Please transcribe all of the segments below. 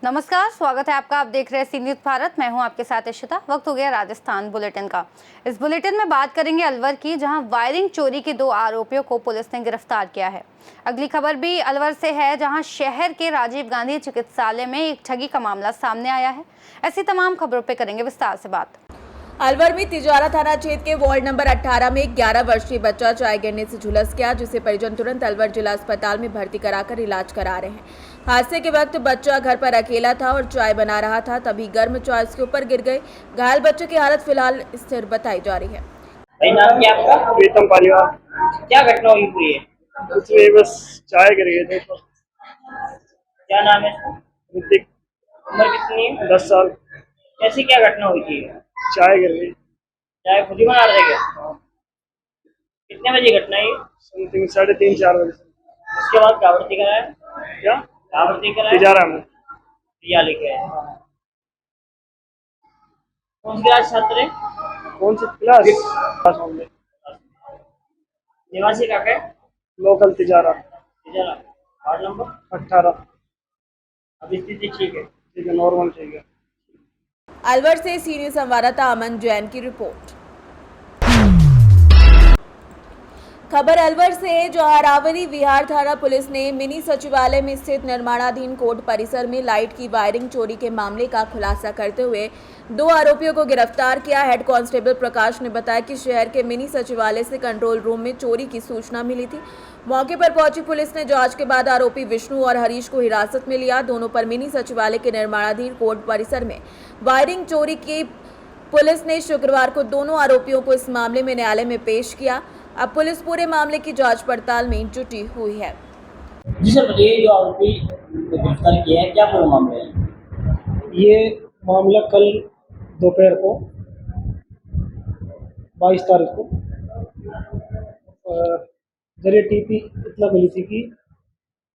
नमस्कार, स्वागत है आपका। आप देख रहे हैं सी न्यूज़ भारत। मैं हूं आपके साथ इशिता। वक्त हो गया राजस्थान बुलेटिन का। इस बुलेटिन में बात करेंगे अलवर की, जहां वायरिंग चोरी के 2 आरोपियों को पुलिस ने गिरफ्तार किया है। अगली खबर भी अलवर से है, जहां शहर के राजीव गांधी चिकित्सालय में एक ठगी का मामला सामने आया है। ऐसी तमाम खबरों पर करेंगे विस्तार से बात। अलवर में तिजारा थाना क्षेत्र के वार्ड नंबर 18 में 11 वर्षीय बच्चा चाय गिरने से झुलस गया, जिसे परिजन तुरंत अलवर जिला अस्पताल में भर्ती कराकर इलाज करा रहे हैं। हादसे के वक्त बच्चा घर पर अकेला था और चाय बना रहा था, तभी गर्म चाय उसके ऊपर गिर गई। घायल बच्चे की हालत फिलहाल स्थिर बताई जा रही है। नाम क्या आपका? प्रीतम पालीवाल। क्या घटना हुई पूरी है? कुछ नहीं, बस चाय गिर गए थे तो। क्या नाम है? ऋतिक। उम्र कितनी है? 10 साल। कैसी क्या घटना हुई थी? चाय गिर गई। चाय खुद ही बना रहे थे क्या? कितने बजे घटना है? समथिंग 3:30-4 बजे। उसके बाद क्या भर्ती कराया? क्या क्या भर्ती कराया? तिजारा में। या लेके आए? कौन सी क्लास छात्र है? कौन सी क्लास? निवासी का है? लोकल तिजारा। जरा वार्ड नंबर 18। अभी स्थिति ठीक है? ठीक है, नॉर्मल ठीक है। अलवर से सी न्यूज़ संवाददाता अमन जैन की रिपोर्ट। खबर अलवर से है, जो अरावली विहार थाना पुलिस ने मिनी सचिवालय में स्थित निर्माणाधीन कोर्ट परिसर में लाइट की वायरिंग चोरी के मामले का खुलासा करते हुए 2 आरोपियों को गिरफ्तार किया। हेड कांस्टेबल प्रकाश ने बताया कि शहर के मिनी सचिवालय से कंट्रोल रूम में चोरी की सूचना मिली थी। मौके पर पहुंची पुलिस ने जांच के बाद आरोपी विष्णु और हरीश को हिरासत में लिया। दोनों पर मिनी सचिवालय के निर्माणाधीन कोर्ट परिसर में वायरिंग चोरी की पुलिस ने शुक्रवार को दोनों आरोपियों को इस मामले में न्यायालय में पेश किया। अब पुलिस पूरे मामले की जांच पड़ताल में जुटी हुई है। जी सर, बताइए, जो आरोपी को गिरफ्तार किया है, क्या पूरा मामला है? ये मामला कल दोपहर को 22 तारीख को जरिए टीपी इतना मिली थी कि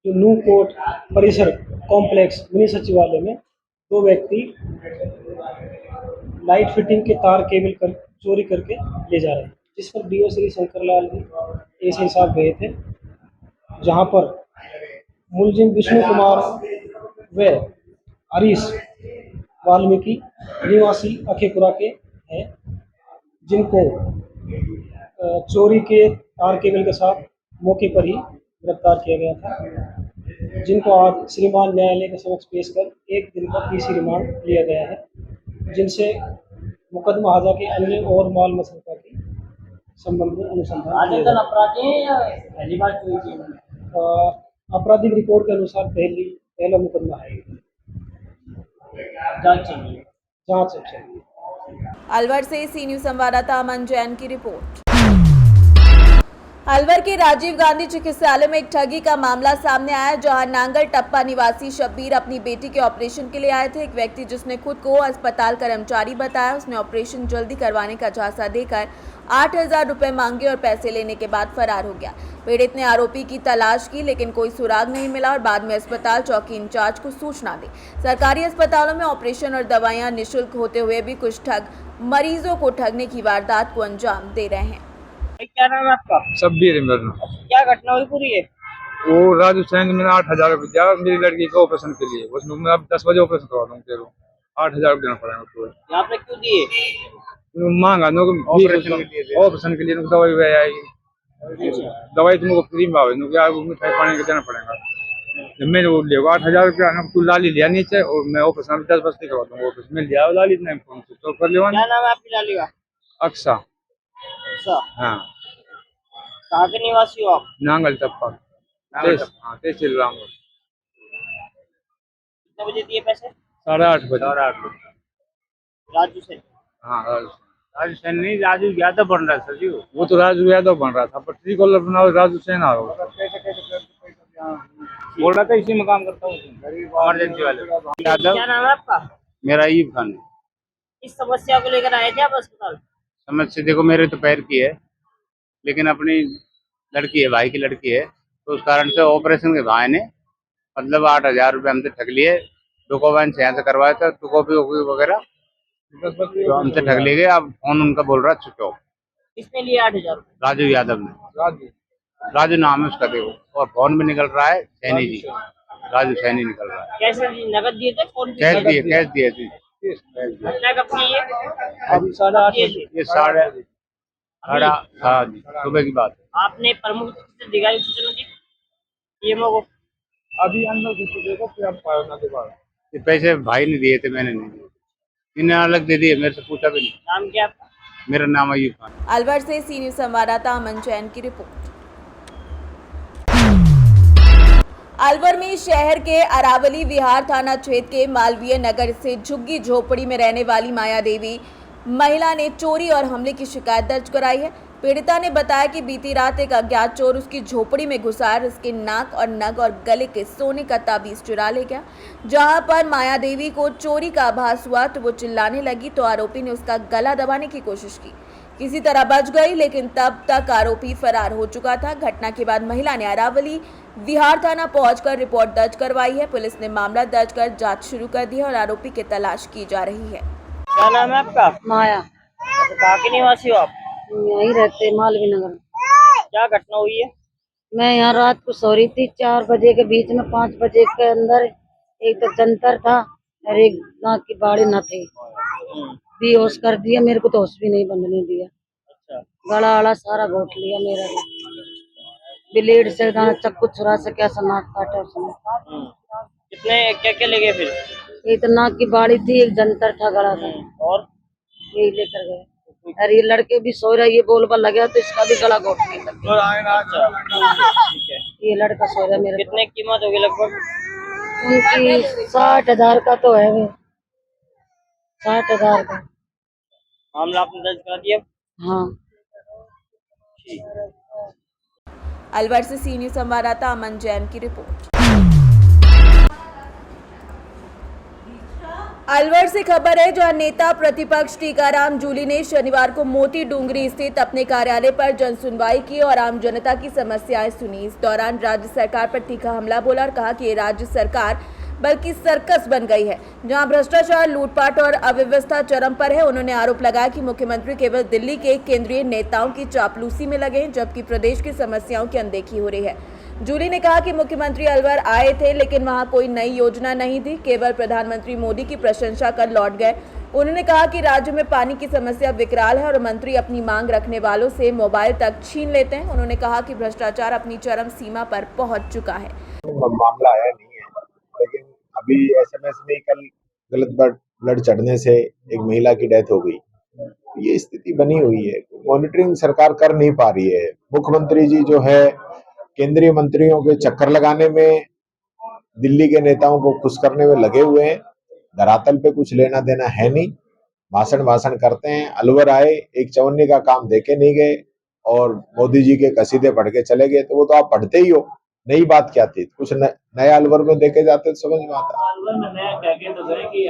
जो न्यू कोर्ट परिसर कॉम्प्लेक्स मिनी सचिवालय में 2 व्यक्ति लाइट फिटिंग के तार केबल कर चोरी करके ले जा रहे हैं, जिस पर डीओ श्री शंकर लाल जी एसआई साहब गए थे, जहां पर मुलजिम विष्णु कुमार व हरीश वाल्मीकि निवासी अखेपुरा के हैं, जिनको चोरी के तार केबल के साथ मौके पर ही गिरफ्तार किया गया था, जिनको आज श्रीमान न्यायालय के समक्ष पेश कर 1 दिन का पीसी रिमांड लिया गया है, जिनसे मुकदमा हाजा के अन्य और माल मसलता की संबंध में अनुसंधान किया आदतन गया। अपराधी है या पहली बार चोरी की है? आपराधिक रिपोर्ट के अनुसार पहला मुकदमा है। जांच चाहिए। जांच चाहिए। अलवर से सी न्यूज़ संवाददाता अमन जैन की रिपोर्ट। अलवर के राजीव गांधी चिकित्सालय में एक ठगी का मामला सामने आया, जहां नांगल टप्पा निवासी शब्बीर अपनी बेटी के ऑपरेशन के लिए आए थे। एक व्यक्ति जिसने खुद को अस्पताल कर्मचारी बताया, उसने ऑपरेशन जल्दी करवाने का झांसा देकर 8,000 रुपए मांगे और पैसे लेने के बाद फरार हो गया। पीड़ित ने आरोपी की तलाश की, लेकिन कोई सुराग नहीं मिला और बाद में अस्पताल चौकी इंचार्ज को सूचना दी। सरकारी अस्पतालों में ऑपरेशन और दवाइयां निःशुल्क होते हुए भी कुछ ठग मरीजों को ठगने की वारदात को अंजाम दे रहे हैं। क्या नाम है आपका? शब्बीर है मेरा नाम। क्या घटना हुई पूरी है? वो राजू सैन मैंने 8,000 रुपये दिया मेरी लड़की के ऑपरेशन के लिए। उसमें मैं अब 10 बजे ऑपरेशन करवा दूँ, तेरे 8,000 रुपये देना पड़ेगा उसको। यहाँ पे क्यों दिए? मांगा ऑपरेशन के लिए दवाई वही आएगी। दवाई तुमको फ्री में आवे, मिठाई पानी का देना पड़ेगा। जब मैंने वो लिया 8,000 रुपया, तू लाली लिया नीचे और मैं ऑपरेशन 10 बजे करवा दूँगा। ऑपरेशन में लिया लाली नहीं फोन से तो कर लिया। क्या नाम है आपकी लाली का? अक्सा। अच्छा, हाँ, कहाँ के निवासी हो आप? नांगल टप्पा। तहसील राम। कितने बजे दिए पैसे? 8:30 बजे। राजू से? हाँ, राजू सैन नहीं, राजू यादव बन रहा है सर जी। वो तो राजू यादव बन रहा था, पर ट्री कॉलर बनाओ राजू सैन आ रहा। बोल रहा था इसी में काम करता हूँ इमरजेंसी वाले। यादव। क्या नाम है आपका? मेरा ईब खान है। इस समस्या को लेकर आए थे आप अस्पताल? समस्या देखो, मेरे तो पैर की है, लेकिन अपनी लड़की है, भाई की लड़की है, तो उस कारण से ऑपरेशन के भाई ने मतलब 8,000 रुपये हमसे ठग लिए। डॉक्यूमेंट यहाँ से करवाया था, तो कॉपी वॉपी वगैरह तो हमसे ठग ले गए। अब फोन उनका बोल रहा है स्विच ऑफ। किसने लिया 8,000 रुपये? राजू यादव ने, राजू नाम है उसका देखो, और फोन में निकल रहा है सैनी जी, राजू सैनी निकल रहा है। कैसे नगद दिए थे? फोन पे? कैश दिए थे। घटना कब की है? अभी 8:30 ये बजे। थी। ये साढ़े हाँ जी, सुबह की बात है। आपने प्रमुख से दिखाई सूचना दी पीएमओ को? अभी अंदर घुस के देखो फिर आप पाओ ना दोबारा। ये पैसे भाई ने दिए थे, मैंने नहीं दिए। इन्हें अलग दे दिए, मेरे से पूछा भी नहीं। नाम क्या आपका? मेरा नाम अयूब खान। अलवर से सी न्यूज संवाददाता अमन जैन की रिपोर्ट। अलवर में शहर के अरावली विहार थाना क्षेत्र के मालवीय नगर से झुग्गी झोपड़ी में रहने वाली माया देवी महिला ने चोरी और हमले की शिकायत दर्ज कराई है। पीड़िता ने बताया कि बीती रात एक अज्ञात चोर उसकी झोपड़ी में घुसकर उसके नाक और नग और गले के सोने का ताबीज चुरा ले गया। जहां पर माया देवी को चोरी का आभास हुआ तो वो चिल्लाने लगी तो आरोपी ने उसका गला दबाने की कोशिश की। किसी तरह बच गई, लेकिन तब तक आरोपी फरार हो चुका था। घटना के बाद महिला ने अरावली विहार थाना पहुंचकर रिपोर्ट दर्ज करवाई है। पुलिस ने मामला दर्ज कर जांच शुरू कर दी है और आरोपी की तलाश की जा रही है। क्या नाम है आपका? माया। कहाँ के निवासी हो आप? यहीं रहते मालवीय नगर। क्या घटना हुई है? मैं यहाँ रात को सो रही थी 4 बजे के बीच में। 5 बजे के अंदर एक तो जंतर था और एक नाक की बाड़ी न थी, बेहोश कर दिया। मेरे को तो होश भी नहीं बंधने दिया। अच्छा। गला आड़ा सारा घोट लिया मेरा। ब्लेड से चक्कू छुरा से कैसा नाक काटा उसने। कितने क्या क्या ले गए फिर? एक तो नाक की बाड़ी थी, एक जंतर था गला था, और यही लेकर गए। और ये लड़के भी सो रहा, ये बोल लगा तो इसका भी गला घोटने लगा। ठीक है। ये लड़का सो रहा मेरे। कितने कीमत होगी लगभग? उनकी 60,000 का तो है वो, 60,000 का। मामला आपने दर्ज करा दिया? हाँ। अलवर से सी न्यूज संवाददाता अमन जैन की रिपोर्ट। अलवर से खबर है, जहां नेता प्रतिपक्ष टीकाराम जूली ने शनिवार को मोती डूंगरी स्थित अपने कार्यालय पर जन सुनवाई की और आम जनता की समस्याएं सुनी। इस दौरान राज्य सरकार पर तीखा हमला बोला और कहा कि ये राज्य सरकार बल्कि सर्कस बन गई है, जहां भ्रष्टाचार, लूटपाट और अव्यवस्था चरम पर है। उन्होंने आरोप लगाया कि मुख्यमंत्री केवल दिल्ली के केंद्रीय नेताओं की चापलूसी में लगे हैं, जबकि प्रदेश की समस्याओं की अनदेखी हो रही है। जूली ने कहा कि मुख्यमंत्री अलवर आए थे, लेकिन वहां कोई नई योजना नहीं थी, केवल प्रधानमंत्री मोदी की प्रशंसा कर लौट गए। उन्होंने कहा कि राज्य में पानी की समस्या विकराल है और मंत्री अपनी मांग रखने वालों से मोबाइल तक छीन लेते हैं। उन्होंने कहा कि भ्रष्टाचार अपनी चरम सीमा पर पहुंच चुका है। मामला आया नहीं है, लेकिन अभी एसएमएस में कल गलत ब्लड चढ़ने से एक महिला की डेथ हो गई। ये स्थिति बनी हुई है, मॉनिटरिंग सरकार कर नहीं पा रही है। मुख्यमंत्री जी जो है केंद्रीय मंत्रियों के चक्कर लगाने में, दिल्ली के नेताओं को खुश करने में लगे हुए हैं। धरातल पे कुछ लेना देना है नहीं, भाषण करते हैं। अलवर आए, एक चवन्नी का काम देके नहीं गए और मोदी जी के कसीदे पढ़ के चले गए। तो वो तो आप पढ़ते ही हो, नई बात क्या थी? कुछ नया अलवर में देखे जाते तो समझ में आता। अलवर में नया कह के तो गए कि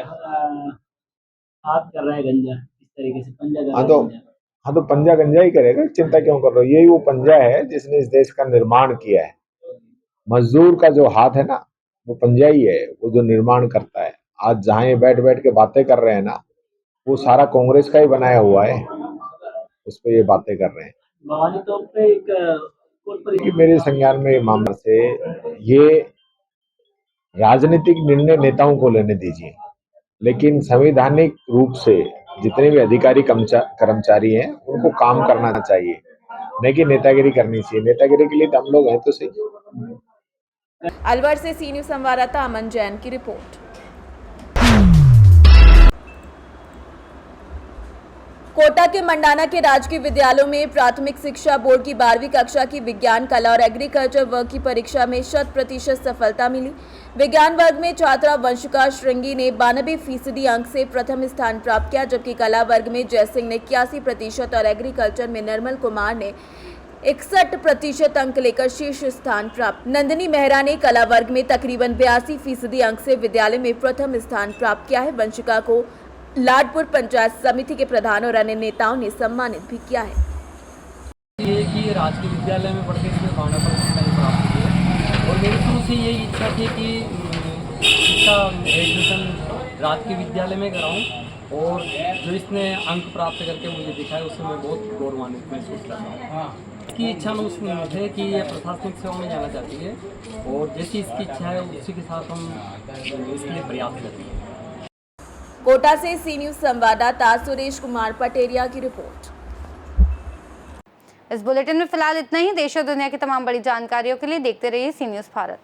हाथ कर रहा है गंजा, इस तरीके से पंजा कर रहा है गंजा। हाँ तो पंजा गंजा ही करेगा, चिंता क्यों कर रहे हो? यही वो पंजा है जिसने इस देश का निर्माण किया है। मजदूर का जो हाथ है ना, वो पंजा ही है, वो जो निर्माण करता है। आज जहाँ ये बैठ बैठ के बातें कर रहे हैं ना, वो सारा कांग्रेस का ही बनाया हुआ है, उस पर ये बातें कर रहे हैं। भवानी तौर पे एक मेरे संज्ञान में ये मामला से ये राजनीतिक निर्णय नेताओं को लेने दीजिए, लेकिन संवैधानिक रूप से जितने भी अधिकारी कर्मचारी हैं उनको काम करना चाहिए, नहीं कि नेतागिरी करनी चाहिए। नेतागिरी के लिए तो हम लोग हैं तो सही। अलवर से सी न्यूज संवाददाता अमन जैन की रिपोर्ट। कोटा के मंडाना के राजकीय विद्यालयों में प्राथमिक शिक्षा बोर्ड की 12वीं कक्षा की विज्ञान, कला और एग्रीकल्चर वर्ग की परीक्षा में 100% सफलता मिली। विज्ञान वर्ग में छात्रा वंशिका श्रृंगी ने 92% अंक से प्रथम स्थान प्राप्त किया, जबकि कला वर्ग में जयसिंह ने 81% और एग्रीकल्चर में निर्मल कुमार ने 61% अंक लेकर शीर्ष स्थान प्राप्त। नंदिनी मेहरा ने कला वर्ग में तकरीबन 82% अंक से विद्यालय में प्रथम स्थान प्राप्त किया है। वंशिका को लाडपुर पंचायत समिति के प्रधान और अन्य नेताओं ने सम्मानित भी किया है। ये कि राजकीय विद्यालय में पढ़ के इसमें 52% प्राप्त किए और मेरी शुरू से यही इच्छा थी कि इसका ग्रेजुएशन राजकीय विद्यालय में करा हूँ और जो इसने अंक प्राप्त करके मुझे दिखाया उससे मैं बहुत गौरवान्वित महसूस करता हूँ। इसकी इच्छा में उसमें है कि ये प्रशासनिक सेवा में जाना चाहती है और जैसी इसकी इच्छा है उसी के साथ हम इसके लिए प्रयास करेंगे। कोटा से सी न्यूज संवाददाता सुरेश कुमार पटेरिया की रिपोर्ट। इस बुलेटिन में फिलहाल इतना ही। देश और दुनिया की तमाम बड़ी जानकारियों के लिए देखते रहिए सी न्यूज़ भारत।